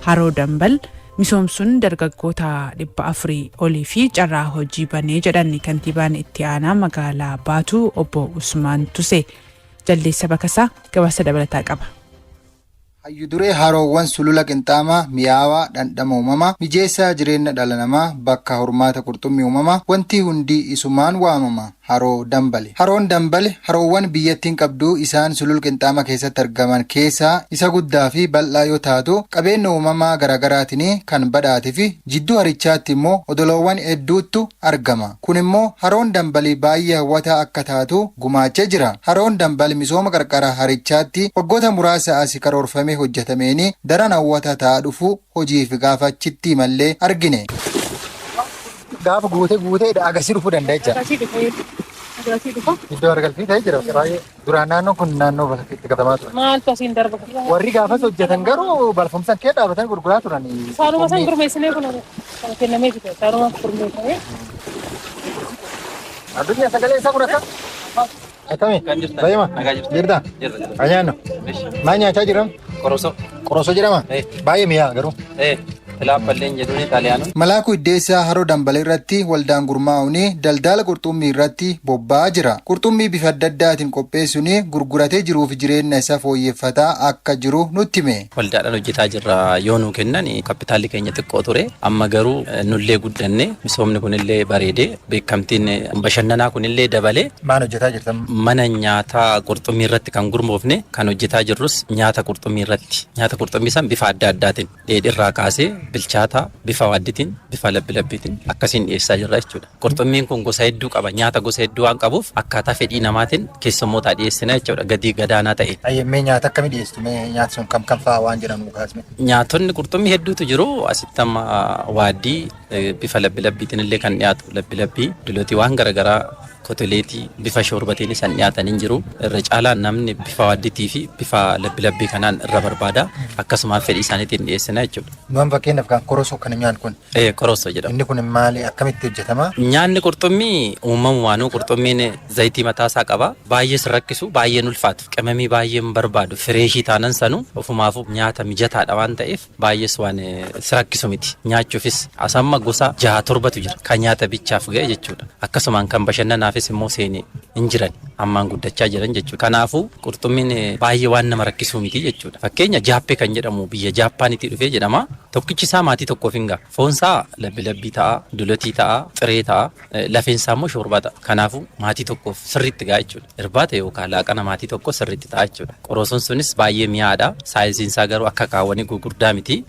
haroo dambal misoomsuun dargaggoota 400 olii fi carraa hojii banee jedhan kantiibaan itti aanaa magaalaa Baatuu obbo Usmaan Tusee. Jaldeessa Bakasaa gabaasa dabalataa qaba. Hayyuduree haroowwan sulula qinxaamaa mi'aawaa dhandhama uumamaa mijeessaa jireenya dhala namaa bakka hormaata qurxummii uumamaa wanti hundi isumaan waamama haroo dambale. Haroon dambale haroowwan biyyattiin qabduu isaan sulul qinxaamaa keessatti argaman keessaa isa guddaa fi bal'aa yoo taatu qabeenya uumamaa garaagaraatiin kan badhaate fi jidduu harichaatti immoo odoloowwan hedduutu argama. Kun immoo haroon dambale baay'ee hawwataa akka taatu gumaachee jira. Haroon dambale misooma qarqara harichaatti waggoota muraasa asii karoorfame hojjetameeni daran hawwata ta'aa dhufu hojiif gaafachitti mallee argine. Gaafa guutee agarsiisuu dhufuu danda'a jecha. Iddoo argalfii ta'ee jira. Duraan naannoon kun naannoo itti gatamaa ture. Maaltu asiin darba? Warri gaafas hojjetan garuu balfumsan kee dhaabatan gurguraa turan. Saanuma san gurmeessinee kun kennamee jira. Saanuma gurmeessinee. Addunyaa sagalee isaa kun akka. Akkami? Baay'ima? Jirta? Ayyaanno? Maal nyaataa jiram? Qorosoo jedhama? Baay'ee mi'aa garuu. Malaakuu Iddeessaa haroo dambale irratti waldaan gurmaa'uun daldala qurxummii irratti bobba'aa jira. Qurxummii bifa adda addaatiin qopheessuun gurguratee jiruuf jireenya isaa fooyyeffataa akka jiru nutti hime. Waldaadhaan hojjetaa jirra yoo nu kennan kapitaalli keenya xiqqoo ture. Amma garuu nullee guddanne misoomni kunillee bareedee beekamtiin bashannanaa kunillee dabalee. Maal hojjetaa jirtan? Mana nyaataa qurxummii irratti kan gurmoofne kan hojjetaa jirrus nyaata qurxummii irratti. Nyaata qurxummii san bifa adda addaatiin dheedhirraa kaasee bilchaata bifa waadditiin bifa labbitiin akkasiin dhiyeessaa jirra jechuudha. Qurxummiin kun gosa hedduu qaba. Nyaata gosa hedduu waan qabuuf akkaataa fedhii namaatiin keessummootaa dhiyeessina jechuudha. Gatii gadaanaa ta'e. Ayyemmee nyaata akkamii dhiyeessitu? Nyaati sun kam fa'aa waan jedhamu kaasne? Nyaatonni qurxummii hedduutu jiru. Asitti amma waaddii bifa labbitiin illee kan dhiyaatu labbii dilotii waan garaagaraa kotoleetii bifa shoorbatiin isaan dhiyaatan hin jiru. Irra caalaan namni bifa waadditii fi bifa labbii kanaan irra barbaada. Akkasumaan fedhii isaaniitiin dhiyeessina jechuudha. Nuwan fakkeenyaaf kan korosoo kana nyaanni kun. Korosoo jedhama. Inni kun maali akkamitti hojjetama? Nyaanni qurxummii uumamumaanuu qurxummiin zayitii mataasaa qaba. Baay'ee si rakkisu baay'ee ulfaatu. Qimamii baay'ee hin barbaadu. Fireeshii taanan sanuu ofumaafuu nyaata mijataadha waan ta'eef baay'ees waan si rakkisu miti. Nyaachuufis asamma gosa 6-7tu jira. Kan nyaata bichaaf ga'e jechuudha. Akkasumaan kan bashannanaaf immoo seenee hin jiran ammaan guddachaa jiran jechuudha. Kanaafuu qurxummiin baay'ee waan nama rakkisuu miti jechuudha. Fakkeenya jaappee kan jedhamu biyya Jaappaanitti dhufee jedhama. Tokkichi isaa maatii tokkoof hin ga'a. Foonsaa labbii ta'a, dulotii ta'a, xiree ta'a, lafeensaa immoo shoorbaa ta'a. Kanaafuu maatii tokkoof sirriitti ga'a jechuudha. Irbaata yookaan laaqana maatii tokko sirriitti ta'a jechuudha. Qorosoon sunis baay'ee mi'aadha. Saayinsiin isaa garuu akka kaawwanii gurguddaa miti.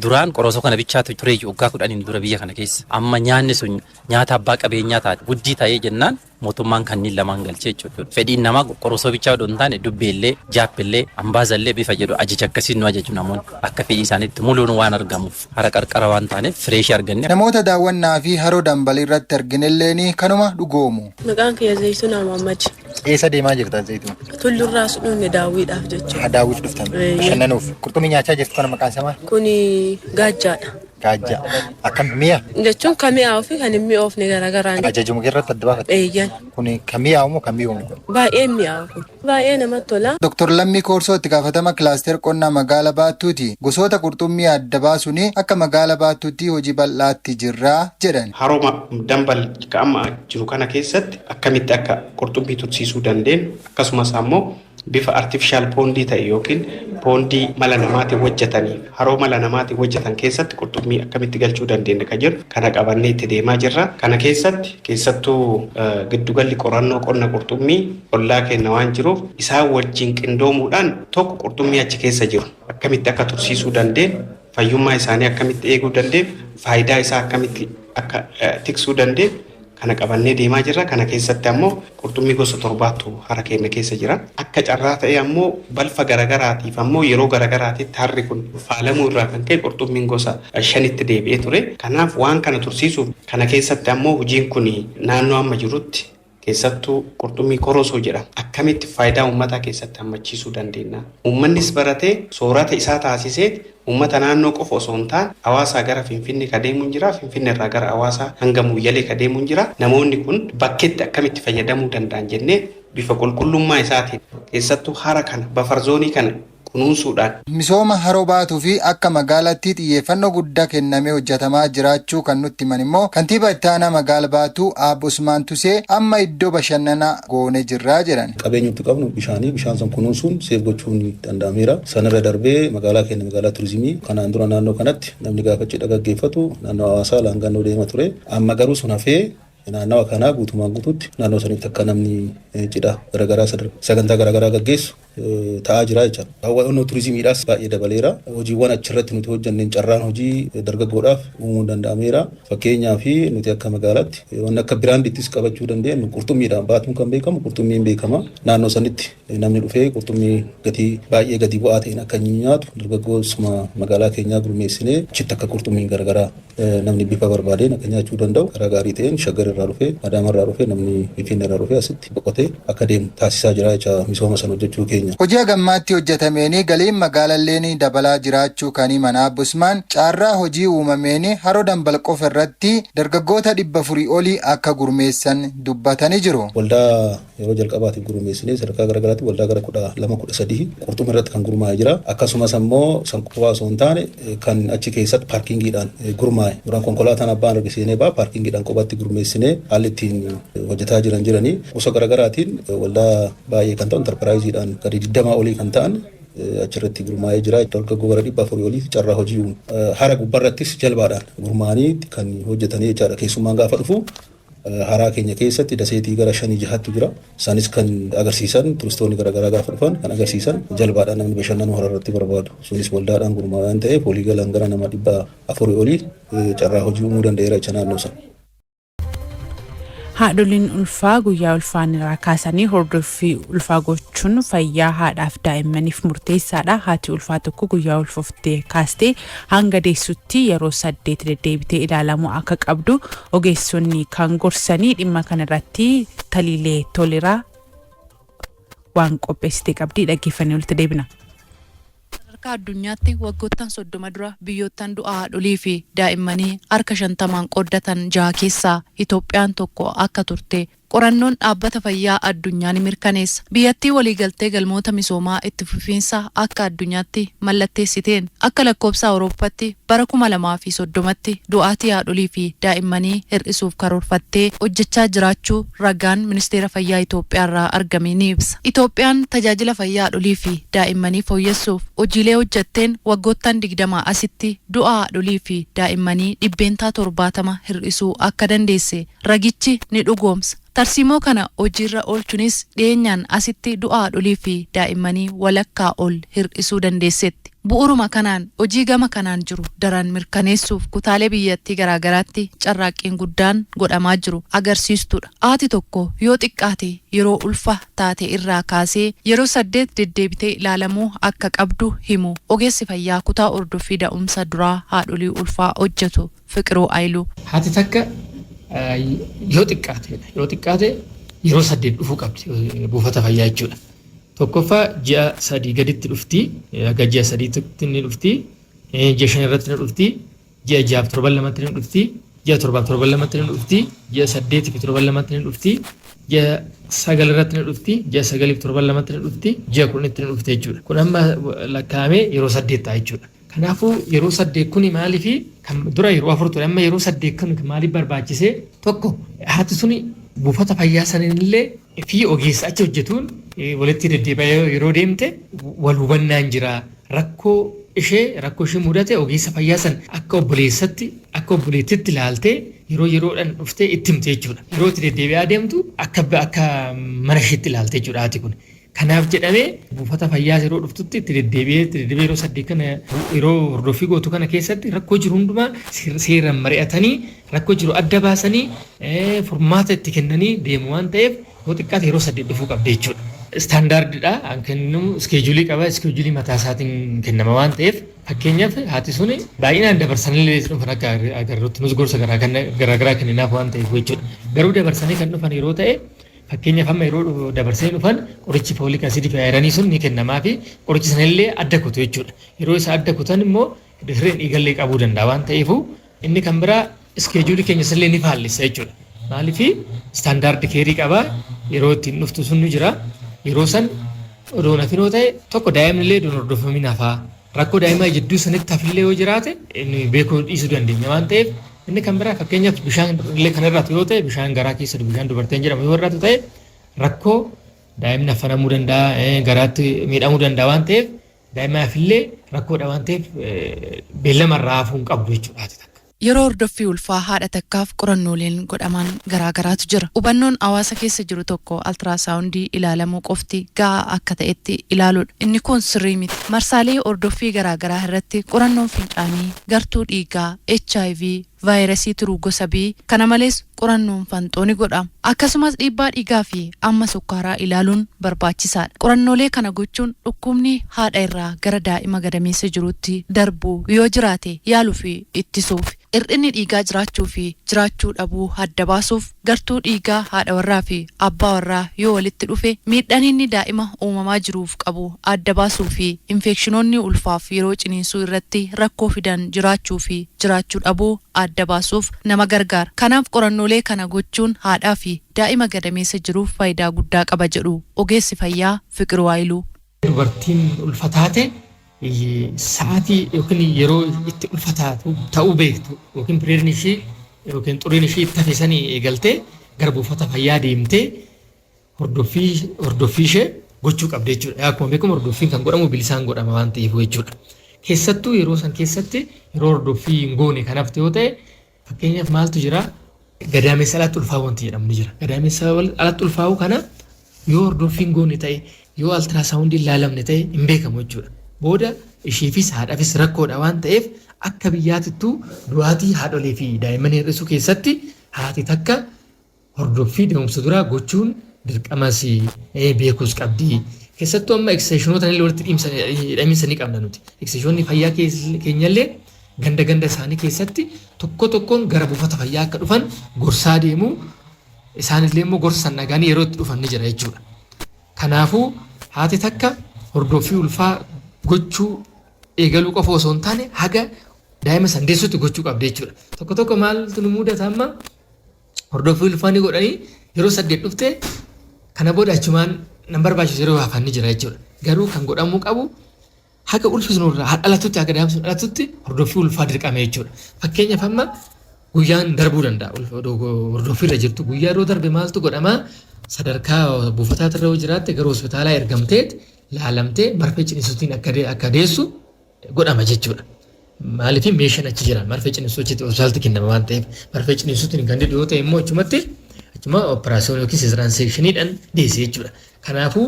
Duraan qorosoo kana bichaatu ture waggaa 10 dura biyya kana keessa. Amma nyaanni sun nyaata abbaa qabeenyaa taate guddii ta'ee jennaan mootummaan kanneen lamaan galchee jechuudha. Fedhiin namaa qorosoo bichaa odoo hin taane dubbeellee, jaappillee, ambaazallee bifa jedhu ajaja akkasiin nu ajaju namoonni akka fedhii isaaniitti muluun waan argamuuf hara qarqara waan taaneef fireeshii arganne. Namoota daawwannaa fi haroo dambalii irratti arginelleen kanuma dhugoomu. Maqaan kiyya Zayituun Amaammaji. Eessa deemaa jirtan Zayituun? Tullurraa sudhuunne daawwiidhaaf jechuudha. Daawwiif dhuftan bashannanuuf. Qurxummii nyaachaa jirtu kana maqaan isaa maal? Kuni gaajjaadha. Gaajjaa. Akkam mi'a? Jechuun kan mi'aawuu fi kan hin mi'oofne garagaraan. Ajajamu irratti adda baafata? Eeyyan. Kun kan mi'aawu moo kan mi'oomu? Baay'ee mi'aawu kun. Baay'ee namatti tola. Dr. Lammii Koorsoo itti gaafatama kilaaster qonnaa magaalaa Baattuuti. Gosoota qurxummii adda baasuun akka magaalaa Baattuutti hojii bal'aatti jirraa jedhan. Harooma dambal amma jiru kana keessatti akkamitti akka qurxummii tursiisuu dandeenyu akkasumas ammoo bifa artificial pondii ta'e yookiin pondii mala namaatiin hojjetanii haroo mala namaatiin hojjetan keessatti qurxummii akkamitti galchuu dandeenya kan jedhu kana qabannee itti deemaa jirra. Kana keessatti keessattuu giddugalli qorannoo qonna qurxummii ollaa kenna waan jiruuf isaan wajjin qindoomuudhaan tokko qurxummii achi keessa jiru akkamitti akka tursiisuu dandeenyu, fayyummaa isaanii akkamitti eeguu dandeenyu, faayidaa isaa akkamitti akka tiksuu dandeenyu kana qabannee deemaa jirra. Kana keessatti ammoo qurxummii gosa 7tu hara keenya keessa jira. Akka carraa ta'e ammoo balfa garagaraatiif ammoo yeroo garagaraatitti harri kun faalamuu irraa kan ka'e qurxummiin gosa 5tti deebi'ee ture. Kanaaf waan kana tursiisuuf kana keessatti ammoo hojiin kun naannoo amma jirutti keessattuu qurxummii korosoo jedhama. Akkamitti faayidaa uummataa keessatti hammachiisuu dandeenya? Uummannis baratee soorata isaa taasisee uummata naannoo qofa osoo hin taane hawaasaa gara Finfinnee ka deemuun jira, Finfinnee irraa gara hawaasaa hanga Muyyalee ka deemuun jira. Namoonni kun bakkeetti akkamitti fayyadamuu danda'an jennee bifa qulqullummaa isaatiin keessattuu hara kana bafarzoonii kana kunuunsuudhaan. Misooma haroo baatuu fi akka magaalaatti xiyyeeffannoo guddaa kennamee hojjetamaa jiraachuu kan nutti himan immoo kantiibaa itti aanaa magaala Baatuu Aabbo Usmaan Tusee amma iddoo bashannanaa goonee jirraa jedhan. Qabeenyutti qabnu bishaan san kunuunsuun seef gochuun danda'ameera. Sanarra darbee magaalaa keenya magaalaa turizimii kanaan dura naannoo kanatti namni gaafa cidha gaggeeffatu naannoo Hawaasaa Laangannoo deema ture. Amma garuu sun hafee naannawa kanaa guutumaan guutuutti naannoo sanitti akka namni cidha garaagaraa sagantaa garaagaraa gaggeessu ta'aa jira jechuudha. Hawwaannoo turizimiidhaas baay'ee dabaleera. Hojiiwwan achirratti nuti hojjanneen carraan hojii dargaggoodhaaf uumuu danda'ameera. Fakkeenyaaf nuti akka magaalaatti waan akka biraandittis qabachuu dandeenyu qurxummiidhaan baatuun kan beekamu qurxummiin beekama. Naannoo sanitti namni dhufee qurxummii gatii baay'ee gadi bu'aa ta'een akka nyaatu dargaggoosuma magaalaa keenyaa gurmeessinee achitti akka qurxummiin garaagaraa namni bifa barbaadeen akka nyaachuu danda'u karaa gaarii ta'een shaggar irraa dhufee Adaama irraa dhufee namni Finfinnee irraa dhufee asitti boqotee akka deemu taasisaa jira jecha misooma sana hojjechuu keenya. Hojii gammaatti hojjetameeni galiin magaalallee dabalaa jiraachuu kan himan Aabbo Usmaan caarraa hojii uumameeni haroo Dambal qofa irratti dargaggoota 400 olii akka gurmeessan dubbatanii jiru. Waldaa yeroo jalqabaatiif gurmeessinee sadarkaa garaagaraatti waldaa gara 12-13 qurxummii irratti kan gurmaa'ee jira. Akkasumas ammoo sanqufaa osoo hin taane kan achi keessatti paarkingiidhaan gurmaa'e. Duraan konkolaataan abbaan argisiisnee paarkingiidhaan qophaatti gurmeessinee haalli ittiin hojjetaa jiranii gosa garaagaraatiin waldaa baay'ee kan ta'u enterpiraayiziidhaan gadi 20 olii kan ta'an achirratti gurmaa'ee jira. Dargaggoo gara 400 olii carraa hojii hara gubbarrattis jalbaadhaan gurmaa'anii kan hojjetanii jechaadha. Keessummaan gaafa dhufu haraa keenya keessatti daseetii gara 5-6tu jira. Isaanis kan agarsiisan turistoonni garaagaraa gaafa dhufan kan agarsiisan jalbaadhaan namni bashannanuu hararratti barbaadu. Sunis waldaadhaan gurmaa'aa waan ta'eef walii galaan gara nama 400 olii carraa hojii uumuu danda'eera jecha naannoo sana. Haadholiin ulfaa guyyaa ulfaanirraa kaasanii hordoffii ulfaa gochuun fayyaa haadhaaf daa'immaniif murteessaadha. Haati ulfaa tokko guyyaa ulfooftee kaastee hanga deessutti yeroo 8 deddeebitee ilaalamuu akka qabdu ogeessonni kan gorsanii dhimma kanarratti taliilee toleraa waan qopheessitee qabdi dhaggeeffannee walitti deebina. Sadarkaa addunyaatti waggoottan 30 dura biyyoottan du'a haadholii fi daa'immanii harka 50 qooddatan 6 keessaa Itoophiyaan tokko akka turte qorannoon dhaabbata fayyaa addunyaa ni mirkaneessa. Biyyattii waliigaltee galmoota misoomaa itti fufiinsa akka addunyaatti mallatteessiteen akka lakkoobsa Awurooppaatti bara 2030tti du'aatii haadholii fi daa'immanii hir'isuuf karoorfattee hojjechaa jiraachuu ragaan ministeera fayyaa Itoophiyaarraa argame ni ibsa. Itoophiyaan tajaajila fayyaa haadholii fi daa'immanii fooyyessuuf hojiilee hojjetteen waggoottan 20 asitti du'a haadholii fi daa'immanii dhibbeentaa 70 hir'isuu akka dandeesse ragichi ni dhugoomsa. Tarsiimoo kana hojiirra oolchuunis dhiyeenyaan asitti du'a haadholii fi daa'immanii walakkaa ol hir'isuu dandeessetti. Bu'uuruma kanaan hojii gama kanaan jiru daran mirkaneessuuf kutaalee biyyattii garaagaraatti carraaqqiin guddaan godhamaa jiru agarsiistudha. Haati tokko yoo xiqqaate yeroo ulfa taate irraa kaasee yeroo 8 deddeebitee ilaalamuu akka qabdu himu ogeessi fayyaa kutaa hordoffii da'umsa duraa haadholii ulfaa hojjetu Fiqiruu Ayiluu. Haati takka yoo xiqqaate yeroo 8 dhufuu qabdi buufata fayyaa jechuudha. Tokkoffaa ji'a 3 gaditti dhufti, aga ji'a 3tti ni dhufti, ji'a 5 irratti ni dhufti, ji'a 6 7 lamatti ni dhufti, ji'a 7 7 lamatti ni dhufti, ji'a 8 7 lamatti ni dhufti, ji'a 9 irratti ni dhufti, ji'a 9 7 lamatti ni dhufti, ji'a 10tti ni dhufti jechuudha. Kun amma lakkaa'amee yeroo 8 ta'a jechuudha. Kanaafuu yeroo 8 kuni maaliifi kan dura yeroo 4 ture amma yeroo 8 kun maaliif barbaachisee tokko haati suni buufata fayyaa sanillee fi ogeessa achi hojjetuun walitti deddeebi'ee yeroo deemte wal hubannaan jira. Rakkoo ishee mudate ogeessa fayyaa san akka obboleettitti ilaaltee yeroodhaan dhuftee itti himte jechuudha. Yeroo itti deddeebi'aa deemtu akka mana isheetti ilaalte jechuudha haati kun. Kanaaf jedhamee buufata fayyaa yeroo dhuftutti itti deddeebi'ee yeroo 8 kana yeroo hordoffii gootu kana keessatti rakkoo jiru hundumaa seeraan mari'atanii rakkoo jiru adda baasanii furmaata itti kennanii deemu waan ta'eef yoo xiqqaate yeroo 8 dhufuu qabdi jechuudha. Istaandaardidha kennamu iskeejuulii qaba iskeejuulii mataa isaatiin kennama waan ta'eef fakkeenyaaf haati suni baay'inaan dabarsanillee dhufan akka agarruutti nus gorsa garaagaraa kenninaaf waan ta'eef jechuudha. Garuu dabarsanii kan dhufan yeroo ta'e fakkeenyaaf amma yeroo dabarsanii dhufan qorichi fooliik asiidii fi ayiranii sun ni kennamaa fi qorichi sanallee adda kutu jechuudha. Yeroo isa adda kutan immoo dirreen dhiigallee qabuu danda'a waan ta'eef inni kan biraa iskeejuulii keenya illee ni faallisa jechuudha. Maaliif istaandaardi keerii qabaa yeroo ittiin dhuftu sun ni jira. Yeroo san odoo nafinoo ta'e tokko daa'imnillee doon hordofamin hafaa rakkoo daa'imaa jidduu sanitti hafillee yoo jiraate inni beekuu dhiisuu dandeenya waan ta'eef inni kan biraa fakkeenyaaf bishaan illee kan irraatu yoo ta'e bishaan garaa keessa bishaan dubarteen jedhamu yoo irraatu ta'e rakkoo daa'imni affanamuu danda'a garaatti miidhamuu danda'a waan ta'eef daa'imaafillee rakkoodha waan ta'eef beellamarraa hafuu hin qabdu jechuudha. Yeroo hordoffii ulfaa haadha takkaaf qorannooleen godhaman garaagaraatu jira. Hubannoon hawaasa keessa jiru tokko altiraasaawundii ilaalamuu qofti gahaa akka ta'etti ilaaluudha. Inni kun sirrii miti. Marsaalee hordoffii garaagaraa irratti qorannoon fincaanii, gartuu dhiigaa, HIV, vaayirasii tiruu gosa B kana malees qorannoon fanxoo ni godhama. Akkasumas dhiibbaa dhiigaa fi amma sukkaaraa ilaaluun barbaachisaadha. Qorannoolee kana gochuun dhukkubni haadha irraa gara daa'ima gadameessa jiruutti darbuu yoo jiraate yaaluu fi ittisuuf. Hir'inni dhiigaa jiraachuu fi jiraachuu dhabuu adda baasuuf gartuu dhiigaa haadha warraa fi abbaa warraa yoo walitti dhufe miidhaan inni daa'ima uumamaa jiruuf qabu adda baasuu fi infekshinoonni ulfaaf yeroo ciniinsuu irratti rakkoo fidan jiraachuu fi jiraachuu dhabuu adda baasuuf nama gargaara. Kanaaf qorannoolee kana gochuun haadhaa fi daa'ima gadameessa jiruuf faayidaa guddaa qaba jedhu ogeessi fayyaa Fiqir Waayiluu. Dubartiin ulfataate sa'aatii yookiin yeroo itti ulfataatu ta'uu beektu yookiin pireedni ishii yookiin xuriin ishii itti hafisanii eegaltee gara buufata fayyaa deemtee hordoffii ishee gochuu qabdi jechuudha. Akkuma beekamu hordoffiin kan godhamu bilisaan godhama waan ta'eef jechuudha. Keessattuu yeroo san keessatti yeroo hordoffii hin goone kan hafte yoo ta'e fakkeenyaaf maaltu jira gadaamessa alatti ulfaa'uu wanti jedhamu ni jira. Gadaamessa alatti ulfaa'uu kana yoo hordoffii hin goone ta'e yoo altiraasaawundii ilaalamne ta'e hin beekamu jechuudha. Booda ishiifis haadhaafis rakkoodha waan ta'eef akka biyyaatittuu du'aatii haadholee fi daa'imman hir'isuu keessatti haati takka hordoffii deemsa duraa gochuun dirqamas beekuus qabdi. Keessattuu amma eksteeshinoota illee walitti hidhamiinsa ni qabna nuti. Eksteeshinoonni fayyaa keenyallee ganda isaanii keessatti tokkoon gara buufata fayyaa akka dhufan gorsaa deemuu isaanillee immoo gorsa nagaanii yeroo itti dhufan ni jira jechuudha. Kanaafuu haati takka hordoffii ulfaa gochuu eegaluu qofa osoo hin taane haga daa'ima sandeessutti gochuu qabdi jechuudha. Tokko maaltu nu mudata amma hordoffii ulfaa ni godhanii yeroo 8 dhuftee kana booda achumaan nan barbaachisu yeroo hafan ni jira jechuudha. Garuu kan godhamuu qabu haga ulfisnurraa dhalatutti haga daa'imni dhalatutti hordoffii ulfaa dirqama jechuudha. Fakkeenyaaf amma guyyaan darbuu danda'a hordoffiirra jirtu guyyaa yeroo darbe maaltu godhama sadarkaa buufataarra yoo jiraatte gara hospitaalaa ergamteet laalamtee marfee ciniinsuutiin akka deessu godhama jechuudha. Maaliif meeshaan achi jira marfee ciniinsuutti hospitaalatti kennama waan ta'eef marfee ciniinsuutiin kan dhiyoo ta'e immoo achuma operaasyoon yookiin seezaraan seekshiniidhaan deesse jechuudha. Kanaafuu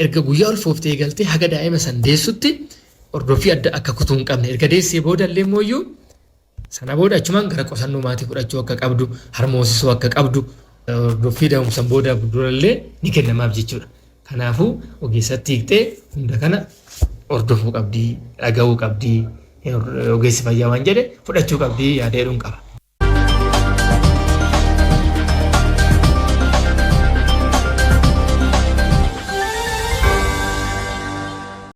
erga guyyaa ulfooftee eegaltee haga daa'ima san deessutti hordoffii adda akka kutuu hin qabne erga deessee booda illee immoo sana booda achumaan gara qusannoo maatii fudhachuu akka qabdu harmoosisuu akka qabdu hordoffii daa'umsan booda durallee ni kennamaaf jechuudha. Kanaafuu ogeessatti hiiktee hunda kana hordofuu qabdii dhagahuu qabdii ogeessi fayyaa waan jedhe fudhachuu qabdii yaada jedhuun qaba.